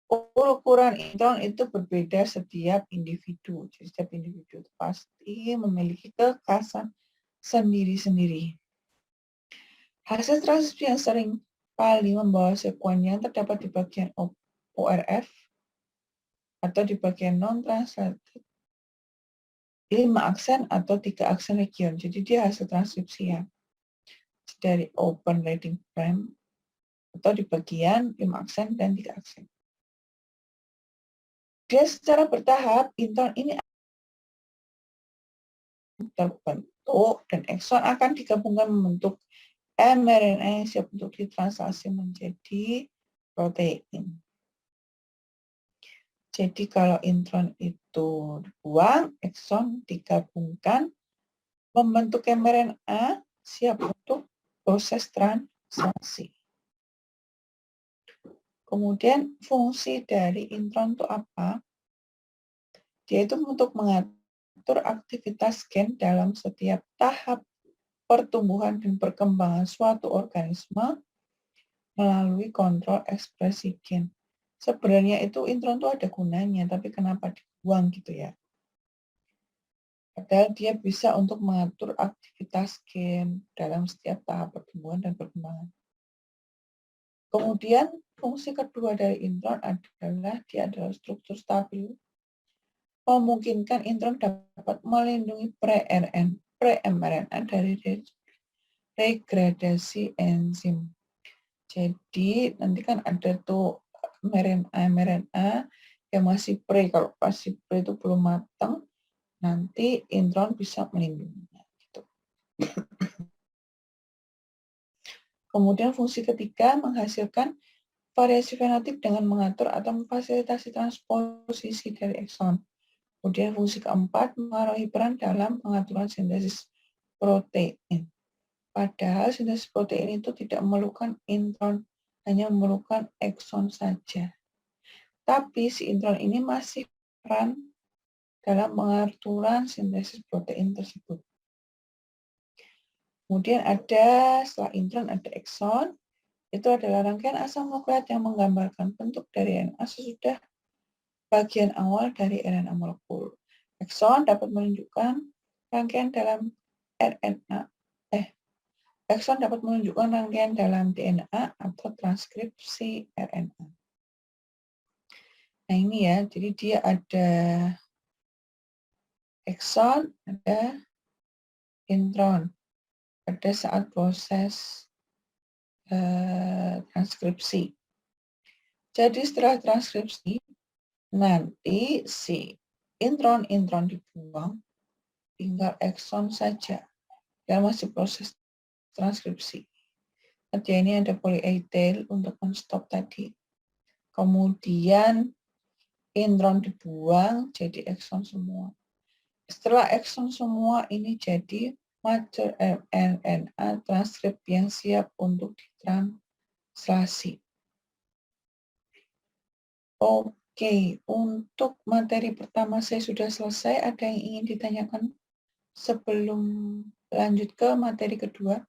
Speaker 1: Ukuran intron itu berbeda setiap individu. Jadi setiap individu itu pasti memiliki kekhasan sendiri-sendiri. Hasil transkripsi yang sering kali membawa sekuen yang terdapat di bagian ORF atau di bagian non-translated 5 aksen atau 3 aksen region. Jadi dia hasil transkripsi ya dari open reading frame atau di bagian 5 aksen dan 3 aksen. Dia secara bertahap, intron ini terbentuk dan ekson akan digabungkan membentuk mRNA yang siap untuk ditranslasi menjadi protein. Jadi kalau intron itu dibuang, ekson digabungkan, membentuk mRNA siap untuk proses translasi. Kemudian fungsi dari intron itu apa? Dia itu untuk mengatur aktivitas gen dalam setiap tahap pertumbuhan dan perkembangan suatu organisme melalui kontrol ekspresi gen. Sebenarnya itu intron itu ada gunanya, tapi kenapa dibuang gitu ya? Padahal dia bisa untuk mengatur aktivitas gen dalam setiap tahap pertumbuhan dan perkembangan. Kemudian fungsi kedua dari intron adalah dia adalah struktur stabil, memungkinkan intron dapat melindungi pre-mRNA dari degradasi enzim. Jadi nanti kan ada tuh mRNA yang masih pre, kalau masih pre itu belum matang, nanti intron bisa melindunginya. Gitu. Kemudian fungsi ketiga menghasilkan variasi fenotip dengan mengatur atau memfasilitasi transposisi dari ekson. Kemudian fungsi keempat mengaruhi peran dalam pengaturan sintesis protein. Padahal sintesis protein itu tidak memerlukan intron, hanya memerlukan ekson saja. Tapi si intron ini masih peran dalam pengaturan sintesis protein tersebut. Kemudian ada, setelah intron ada ekson, itu adalah rangkaian asam nukleat yang menggambarkan bentuk dari RNA sesudah bagian awal dari RNA molekul. Ekson dapat menunjukkan rangkaian dalam RNA, ekson dapat menunjukkan rangkaian dalam DNA atau transkripsi RNA. Nah ini ya, jadi dia ada ekson, ada intron pada saat proses transkripsi. Jadi setelah transkripsi, nanti si intron dibuang, tinggal ekson saja yang masih proses transkripsi. Dia ini ada polyethyl untuk men-stop tadi. Kemudian intron dibuang, jadi ekson semua. Setelah ekson semua, ini jadi mature RNA transkrip yang siap untuk ditranslasi. Oke, untuk materi pertama saya sudah selesai. Ada yang ingin ditanyakan sebelum lanjut ke materi kedua?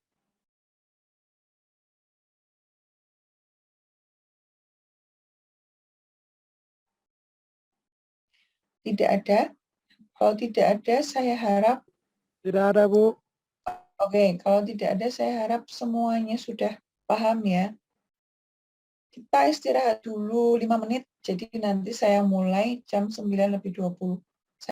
Speaker 1: Tidak ada? Kalau tidak ada, saya harap...
Speaker 3: Tidak ada, Bu.
Speaker 1: Oke, kalau tidak ada, saya harap semuanya sudah paham ya. Kita istirahat dulu 5 menit, jadi nanti saya mulai jam 9:20.